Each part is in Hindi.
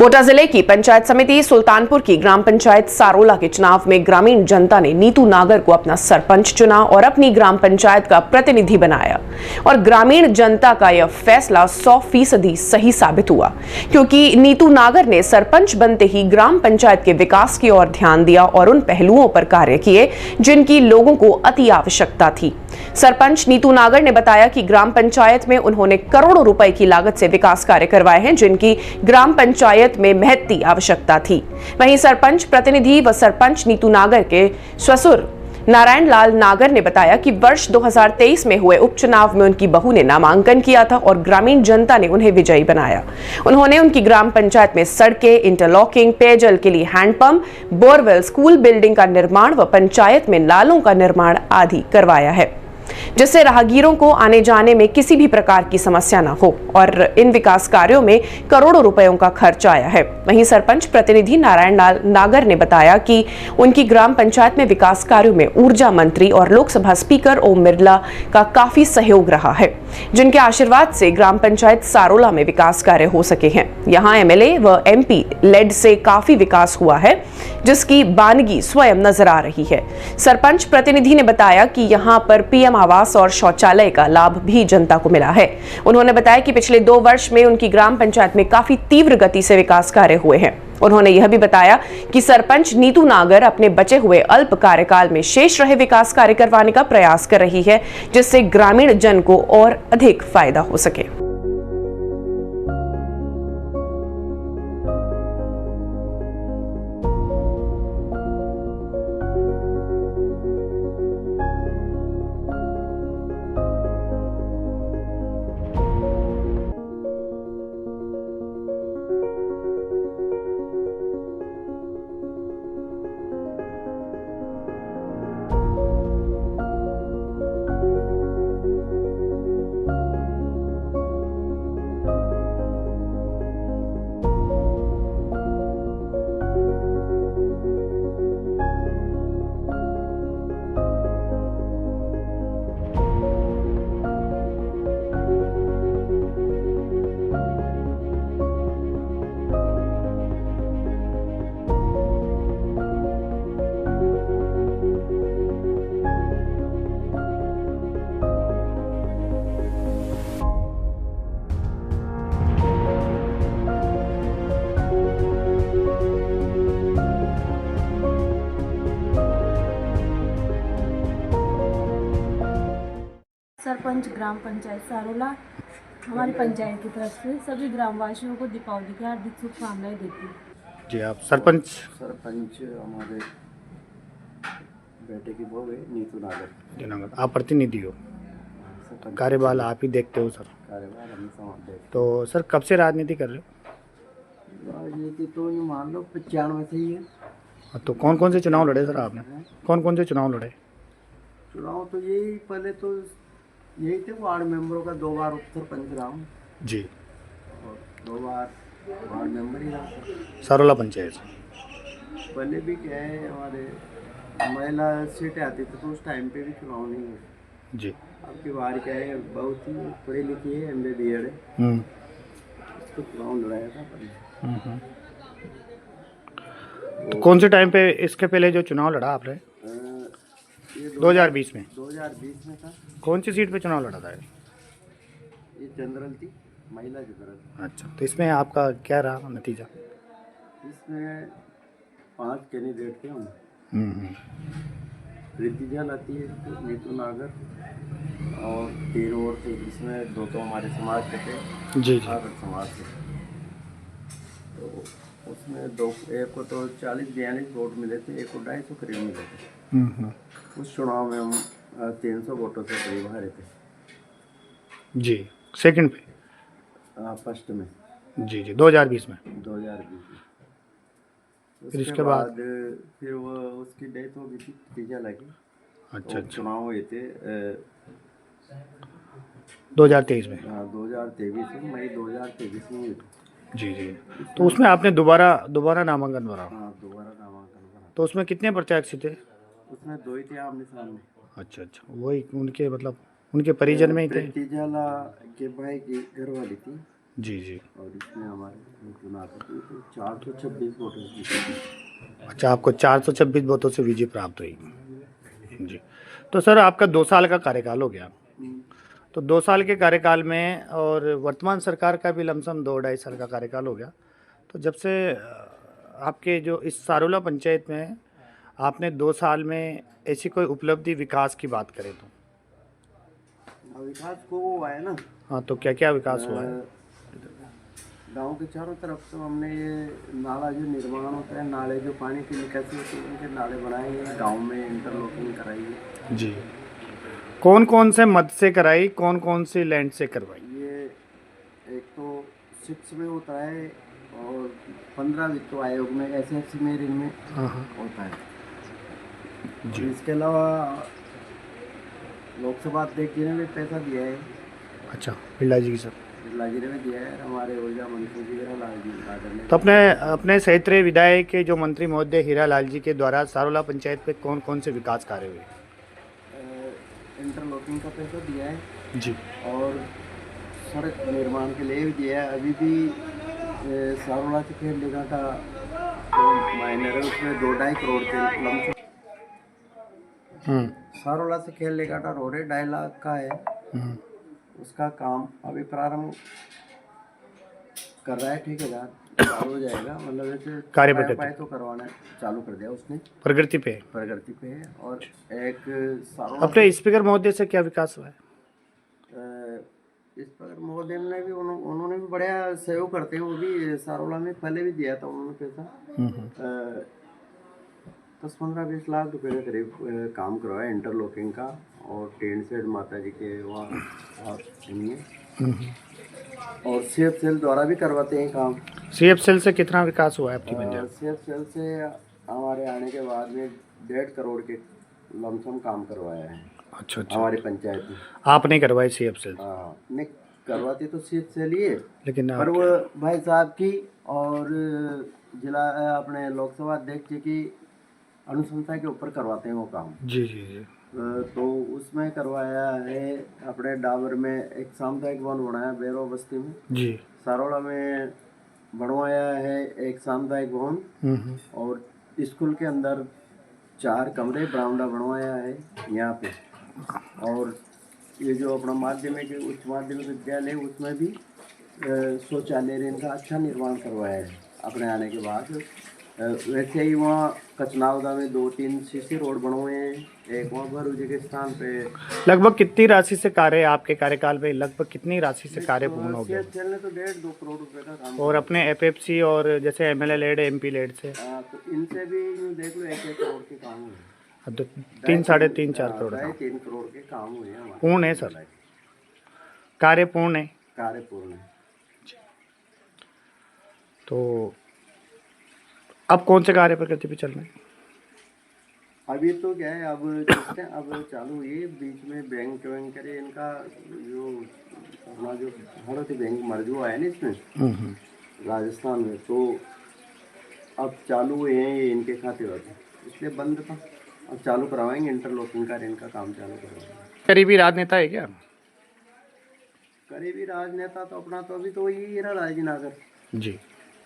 कोटा जिले की पंचायत समिति सुल्तानपुर की ग्राम पंचायत सारोला के चुनाव में ग्रामीण जनता ने नीतू नागर को अपना सरपंच चुना और अपनी ग्राम पंचायत का प्रतिनिधि बनाया। और ग्रामीण जनता का यह फैसला 100% सही साबित हुआ, क्योंकि नीतू नागर ने सरपंच बनते ही ग्राम पंचायत के विकास की ओर ध्यान दिया और उन पहलुओं पर कार्य किए जिनकी लोगों को अति आवश्यकता थी। सरपंच नीतू नागर ने बताया कि ग्राम पंचायत में उन्होंने करोड़ों रुपए की लागत से विकास कार्य करवाए हैं, जिनकी ग्राम पंचायत में महत्ती आवश्यकता थी। वहीं सरपंच प्रतिनिधि व सरपंच नीतू नागर के ससुर नारायण लाल नागर ने बताया कि वर्ष 2023 में हुए उपचुनाव में उनकी बहू ने नामांकन किया था और ग्रामीण जनता ने उन्हें विजयी बनाया। उन्होंने उनकी ग्राम पंचायत में सड़कें, इंटरलॉकिंग, पेयजल के लिए हैंडपंप, बोरवेल, स्कूल बिल्डिंग का निर्माण व पंचायत में नालों का निर्माण आदि करवाया है, जिससे राहगीरों को आने जाने में किसी भी प्रकार की समस्या न हो। और इन विकास कार्यों में करोड़ों रुपयों का खर्च आया है। वहीं सरपंच प्रतिनिधि नारायण लाल नागर ने बताया कि उनकी ग्राम पंचायत में विकास कार्यों में ऊर्जा मंत्री और लोकसभा स्पीकर ओम बिरला का काफी सहयोग रहा है, जिनके आशीर्वाद से ग्राम पंचायत सारोला में विकास कार्य हो सके हैं। यहाँ एमएलए व एमपी लेड से काफी विकास हुआ है, जिसकी बानगी स्वयं नजर आ रही है। सरपंच प्रतिनिधि ने बताया कि यहाँ पर पीएम आवास और शौचालय का लाभ भी जनता को मिला है। उन्होंने बताया कि पिछले 2 वर्ष में उनकी ग्राम पंचायत में काफी तीव्र गति से विकास कार्य हुए हैं। उन्होंने यह भी बताया कि सरपंच नीतू नागर अपने बचे हुए अल्प कार्यकाल में शेष रहे विकास कार्य करवाने का प्रयास कर रही है, जिससे ग्रामीण जन को और अधिक फायदा हो सके। सरपंच ग्राम पंचायत सारोला हमारी पंचायत की तरफ से सभी ग्रामवासियों को दीपावली की हार्दिक शुभकामनाएं देती हूँ। जी, आप सरपंच हमारे बेटे की बहू है नीतू नागर। आप प्रतिनिधि हो, कार्यभार आप ही देखते हो सर। कार्यभार हम समाप्त देखते। तो सर कब से राजनीति कर रहे हो? राजनीति तो ये मान लो 95 से ही है। तो कौन कौन से चुनाव लड़े सर आपने? कौन कौन से चुनाव लड़े? चुनाव तो यही पहले तो यही थे, वार्ड मेंबरों का 2 बार उपसरपंच रहा हूँ जी, और 2 बार वार्ड मेंबर ही रहा। सारोला पंचायत पहले भी क्या है, हमारे महिला सीटें आती थी तो उस टाइम पे भी चुनाव नहीं हुए जी। आपकी बार क्या है, बहुत ही पढ़ी लिखी है, MA BEd है, उसको चुनाव लड़ाया था पहले। तो कौन से टाइम पे, इसके पहले जो चुनाव लड़ा आपने? 2020 में। 2020 में था। कौन सी सीट पे चुनाव लड़ा था? ये जनरल थी, महिला जनरल। अच्छा, तो इसमें आपका क्या रहा नतीजा? इसमें 5 कैंडिडेट थे हम। प्रीति जल आती है, नीतू नागर और 13 और थे, जिसमें 2 तो हमारे समाज के थे, जी। आगर समाज से। तो उसमें 2, एक को तो 40-42 वोट मिले थे, एक को 250 करीब मिले थे। उस चुनाव में हम 300 वोटों से करीब हारे थे। जी, सेकंड पे? फर्स्ट में। जी 2020 में। 2020 में। फिर इसके बाद फिर वो उसकी डेथ हो गई थी, तीजा लगी। अच्छा। चुनाव हुए थे 2023 में। 2023 में, मई 2023 में हुए थे। जी। तो उसमें आपने दोबारा नामांकन भरा? हाँ, दोबारा नामांकन भरा। तो उसमें कितने प्रत्याशी थे? उसमें 2 ही थे आमने सामने। अच्छा, वही उनके मतलब उनके परिजन में ही थे? तीजाला के भाई की घरवाली थी, जी जी। और इसमें हमारे नीतू नागर को तो 426 वोटों से जीते। अच्छा, आपको 426 वोटों से विजय प्राप्त हुई। जी। तो सर आपका 2 साल का कार्यकाल हो गया, तो 2 साल के कार्यकाल में और वर्तमान सरकार का भी लमसम 2-2.5 साल का कार्यकाल हो गया, तो जब से आपके जो इस सारोला पंचायत में आपने 2 साल में ऐसी कोई उपलब्धि विकास की बात करें तो? विकास को वो हुआ है ना, हाँ, तो क्या क्या विकास हुआ है? गांव के चारों तरफ तो हमने ये नाला जो निर्माण होता है, नाले जो पानी की निकासी होती है उनके नाले बनाए हैं, गांव में इंटरलॉकिंग कराई है। जी। कौन कौन से मद से कराई, कौन कौन सी लैंड से करवाई? ये एक तो 6 में होता है और 15 वित्त आयोग में SFC में ऋण में हाँ हाँ होता है। जी। इसके अलावा लोकसभा अध्यक्ष जी ने भी पैसा दिया है, अच्छा, बिरला जी की सर। बिरला जी ने भी दिया है, हमारे ऊर्जा मंत्री जी हीरालाल जी नागर ने। तो अपने अपने क्षेत्रीय विधायक के जो मंत्री महोदय हीरालाल जी के द्वारा सारोला पंचायत पे कौन कौन से विकास कार्य हुए? इंटरलॉकिंग का पैसा दिया है जी। और सड़क निर्माण के लिए भी दिया है। अभी भी सारोला से खेल लेगा का जो माइनर है उसमें 2-2.5 करोड़ के लमसम। सारोला से खेल लेगा का रोड है 2.5 लाख का है, उसका काम अभी प्रारंभ कर रहा है ठेकेदार, चालू हो जाएगा। मतलब ऐसे कार्य पाए प्रगति तो करवाना चालू कर दिया उसने, प्रगति पे। प्रगति पे है। और एक सारोला अपने स्पीकर महोदय से क्या विकास हुआ है? इस पर महोदय ने भी उन्होंने भी बढ़िया सहयोग करते हैं। वो भी सारोला में पहले भी दिया था उन्होंने पैसा, 10-15-20 लाख रुपए के करीब काम करवाया इंटरलॉकिंग का। और टेंट सेट माता जी के वहाँ और सीएफ सेल द्वारा भी करवाते हैं काम। सीएफ सेल से कितना विकास हुआ है आपकी पंचायत? सीएफ सेल से हमारे आने के बाद में 1.5 करोड़ के लमसम काम करवाया है। अच्छा अच्छा, हमारी पंचायत में आप नहीं करवाई सीएफ सेल? नहीं करवाती तो सीएफ सेल ही है, लेकिन पर वो भाई साहब की और जिला अपने लोकसभा अध्यक्ष जी की अनुशंसा के ऊपर करवाते हैं वो काम। जी जी जी। तो उसमें करवाया है अपने डाबर में एक सामुदायिक भवन बनाया, बैरो बस्ती में जी। सारोला में बनवाया है एक सामुदायिक भवन। और स्कूल के अंदर 4 कमरे बरामदा बनवाया है यहाँ पे। और ये जो अपना माध्यमिक उच्च माध्यमिक विद्यालय उसमें भी शौचालय इनका अच्छा निर्माण करवाया है अपने आने के बाद। वैसे ही वहाँ कचनावदा में 2-3 सीसी रोड बनवाए हैं, एक वहाँ भरूजी के स्थान पे। लगभग कितनी राशि से कार्य आपके कार्यकाल में, लगभग कितनी राशि से कार्य पूर्ण हो गया? चलने तो 1.5-2 करोड़ रुपए का काम। और अपने FFC और जैसे MLA लेड MP लेड से तो इनसे भी देख लो 1-1 करोड़ के काम हुए, तो 3-3.5-4 करोड़ का 3 करोड़ के काम हुए हैं। पूर्ण है सर, कार्य पूर्ण है। कार्य पूर्ण है। तो अब कौन से कार्य प्रगति पे चल रहे हैं? अभी तो क्या है, अब चालू हुई है। बीच में बैंक करे इनका जो अपना जो भारतीय बैंक मर्ज हुआ है ना इसमें राजस्थान में, तो अब चालू हुए हैं ये इनके खाते वाते, इसलिए बंद था। अब चालू करवाएंगे इंटरलॉकिंग का, इनका काम चालू करवाएंगे। करीबी राजनेता है क्या? करीबी राजनेता तो अपना तो अभी तो वही हीरालाल जी नागर जी।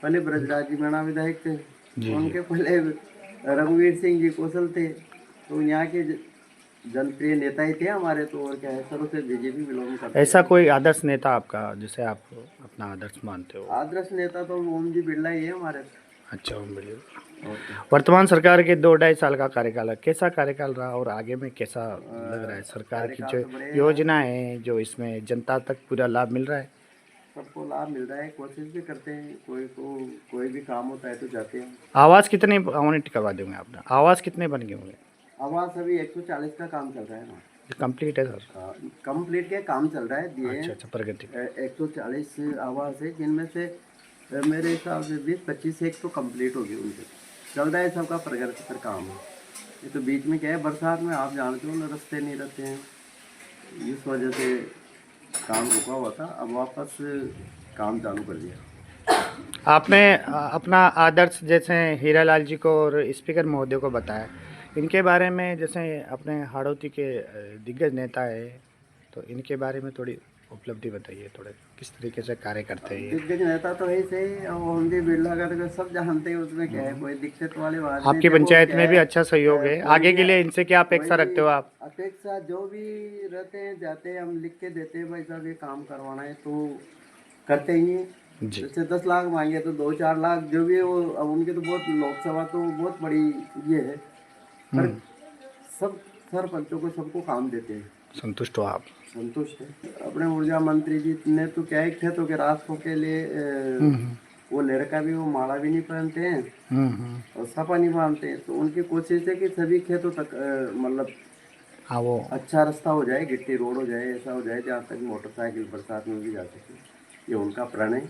पहले ब्रजराज जी मीणा विधायक थे, जी। उनके पहले रघुवीर सिंह जी कौशल थे, तो यहाँ के जनप्रिय नेता ही थे हमारे। तो और क्या है, सरों से बीजेपी बिलोंग करते। ऐसा कोई आदर्श नेता आपका जिसे आप अपना आदर्श मानते हो? आदर्श नेता तो ओम जी बिरला ही है हमारे। अच्छा, ओम बिरला। वर्तमान सरकार के 2-2.5 साल का कार्यकाल है, कैसा कार्यकाल रहा और आगे में कैसा लग रहा है? सरकार की जो योजना है, जो इसमें जनता तक पूरा लाभ मिल रहा है? सबको लाभ मिल रहा है, कोशिश भी करते हैं। कोई भी काम होता है तो जाते हैं। आवास कितने आवंटित करवा देंगे आपने? आवास कितने बन गए होंगे? आवास अभी 140 का काम चल रहा है ना। कंप्लीट है सर? कंप्लीट के काम चल रहा है, दिए। अच्छा, प्रगति 140 आवास है, जिनमें से मेरे हिसाब से 20-25 एक तो कंप्लीट होगी, उनसे चल रहा है सबका प्रगति पर काम है। ये तो बीच में क्या है, बरसात में आप जानते हो ना, रास्ते नहीं रहते हैं, इस वजह से काम रुका हुआ था। अब वापस काम चालू कर दिया। आपने अपना आदर्श जैसे हीरालाल जी को और स्पीकर महोदय को बताया, इनके बारे में जैसे अपने हाड़ौती के दिग्गज नेता है तो इनके बारे में थोड़ी उपलब्धि बताइए, थोड़े किस तरीके से कार्य करते हैं ये? दिग्गज नेता तो ऐसे ही, और हम भी बिरला का सब जानते हैं, उसमें क्या है, कोई दिक्कत वाली बात नहीं। आपकी देखो पंचायत क्या में भी है, अच्छा सहयोग है, कोई आगे के भी- लिए इनसे क्या अपेक्षा कोई रखते हो आप? अपेक्षा जो भी रहते हैं जाते हैं, हम लिख के देते हैं, भाई साहब ये काम करवाना है तो करते ही हैं। जी। जैसे 10 लाख मांगे तो 2-4 लाख जो भी है वो, अब उनके तो बहुत, लोकसभा तो बहुत बड़ी ये है, पर सब सरपंचों को सबको काम देते हैं, संतुष्ट हो आप? संतुष्ट है। अपने ऊर्जा मंत्री जी ने तो क्या है, खेतों के रास्तों के लिए वो लड़का भी वो माला भी नहीं पहनते हैं और सपा नहीं बांधते हैं, तो उनकी कोशिश है कि सभी खेतों तक मतलब हाँ वो अच्छा रास्ता हो जाए, गिट्टी रोड हो जाए, ऐसा हो जाए जहाँ तक मोटरसाइकिल बरसात में भी जा सके। ये उनका प्रण है।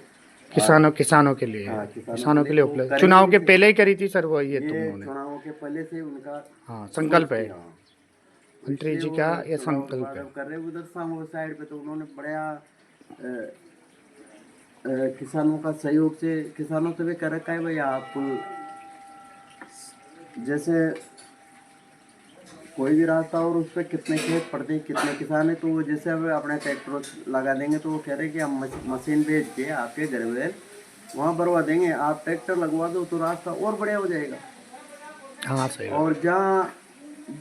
किसानों के लिए, हाँ, किसानों के लिए वो उपलब्ध। करेंगे चुनाव के भी। पहले ही करी थी सर वो, ये तुम ये उन्होंने? चुनावों के पहले से उनका हाँ, संकल्प है हाँ। मंत्री जी इसलिए का, वो ये चुनाव संकल्प है। वादा कर रहे उधर सामो साइड पे, तो उन्होंने बड़ा किसानों का सहयोग से, किसानों से भी कर रखा है भाई, आप जैसे कोई भी रास्ता और उस पर कितने खेत पड़ते हैं, कितने किसान है, तो वो जैसे अब अपने ट्रैक्टर लगा देंगे, तो वो कह रहे हैं कि हम मशीन भेज के आपके घर में वहाँ भरवा देंगे, आप ट्रैक्टर लगवा दो तो रास्ता और बढ़िया हो जाएगा। हाँ सही बात। और जहाँ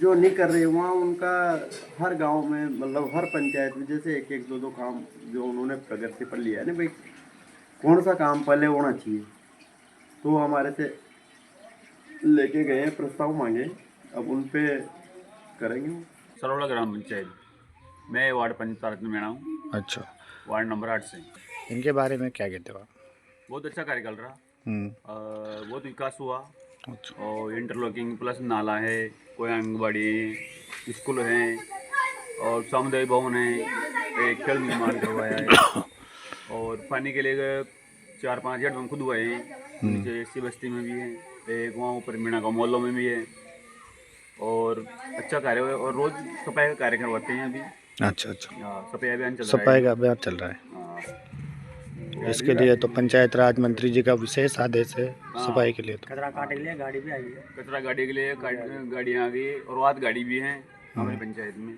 जो नहीं कर रहे वहाँ उनका हर गांव में, मतलब हर पंचायत में, जैसे एक एक दो दो काम जो उन्होंने प्रगति पर लिया है ना भाई, कौन सा काम पहले होना चाहिए, तो हमारे से लेके गए हैं, प्रस्ताव मांगे, अब उन पे करेंगे। सरोला ग्राम पंचायत, मैं वार्ड पंचायत में हूँ, अच्छा, वार्ड नंबर 8 से। इनके बारे में क्या कहते हो आप? बहुत अच्छा कार्य चल रहा, हम्म, बहुत विकास हुआ, अच्छा, और इंटरलॉकिंग प्लस नाला है, कोई आंगनबाड़ी है, स्कूल है, और सामुदायिक भवन है, एक खेल निर्माण करवाया है, और पानी के लिए 4-5 हेडपंप खुद हुए हैं, नीचे एसी बस्ती में भी है, एक वहाँ ऊपर मीणा गाँव मोहल्लों में भी है, और अच्छा कार्य है, और रोज सफाई का कार्य करवाते हैं अभी। अच्छा, सफाई अभियान चल रहा है। सफाई का अभियान चल रहा है। हाँ। इसके लिए तो पंचायत राज मंत्री जी का विशेष आदेश है सफाई के लिए। तो कचरा काटने के लिए गाड़ी भी आई है। कचरा गाड़ी के लिए गाड़ियाँ आ गई, और वाद गाड़ी भी हैं हमारी पंचायत में,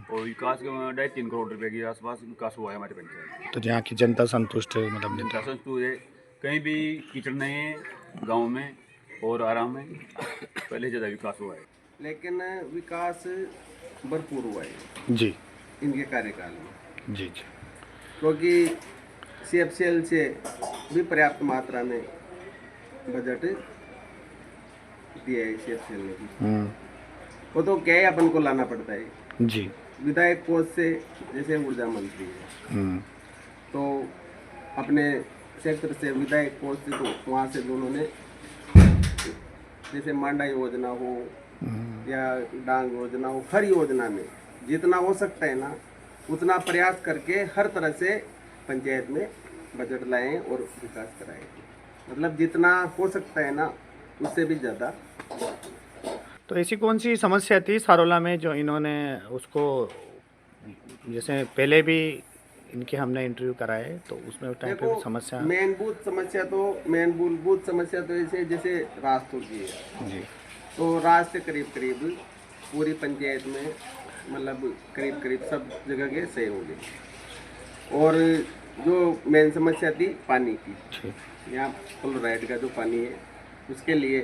और विकास के 2.5-3 करोड़ रुपए के आसपास विकास हुआ है हमारी पंचायत में। तो यहाँ की जनता संतुष्ट है, मतलब जनता। संतुष्ट है, कहीं भी कीचड़ नहीं है गांव में, और आराम है, पहले ज़्यादा विकास हुआ है। लेकिन विकास भरपूर हुआ है जी इनके कार्यकाल में, जी जी। क्योंकि CFCL से भी पर्याप्त मात्रा में बजट दिया है CFCL ने भी। वो तो क्या है, अपन को लाना पड़ता है जी। विधायक कोष से, जैसे ऊर्जा मंत्री है तो अपने क्षेत्र से विधायक कोष से, तो वहाँ से दोनों ने जैसे मांडा योजना हो या डांग योजना हो, हर योजना में जितना हो सकता है ना उतना प्रयास करके हर तरह से पंचायत में बजट लाएं और विकास कराएं, मतलब जितना हो सकता है ना उससे भी ज़्यादा। तो ऐसी कौन सी समस्या थी सारोला में जो इन्होंने उसको, जैसे पहले भी इनके हमने इंटरव्यू कराए तो उसमें उस टाइम पे भी समस्या? मूलभूत समस्या तो ऐसे जैसे रास्तों की है, जी। तो रास्ते करीब करीब पूरी पंचायत में, मतलब करीब करीब सब जगह के सही हो गए। और जो मेन समस्या थी पानी की, ठीक। यहाँ फ्लोराइड का जो पानी है उसके लिए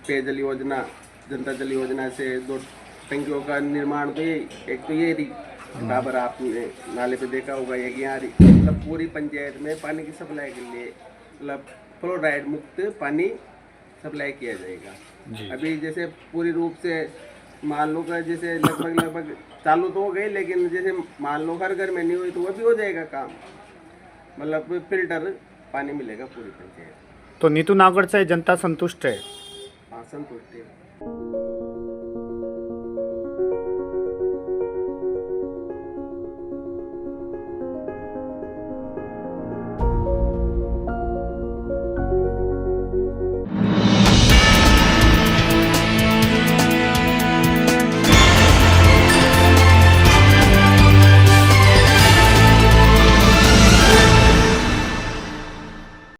पेयजल योजना, जनता जल योजना से 2 टंकियों का निर्माण, तो एक तो ये रही बराबर, आपने नाले पे देखा होगा, एक यहाँ रही, मतलब पूरी पंचायत में पानी की सप्लाई के लिए मतलब फ्लोराइड मुक्त पानी सप्लाई किया जाएगा। अभी जैसे पूरी रूप से मान लो का जैसे लगभग चालू तो हो गए, लेकिन जैसे मान लो हर घर में नहीं हुई तो वो भी हो जाएगा काम, मतलब फिल्टर पानी मिलेगा पूरी पंचायत। तो नीतू नागौर से जनता संतुष्ट है? हाँ, संतुष्ट है।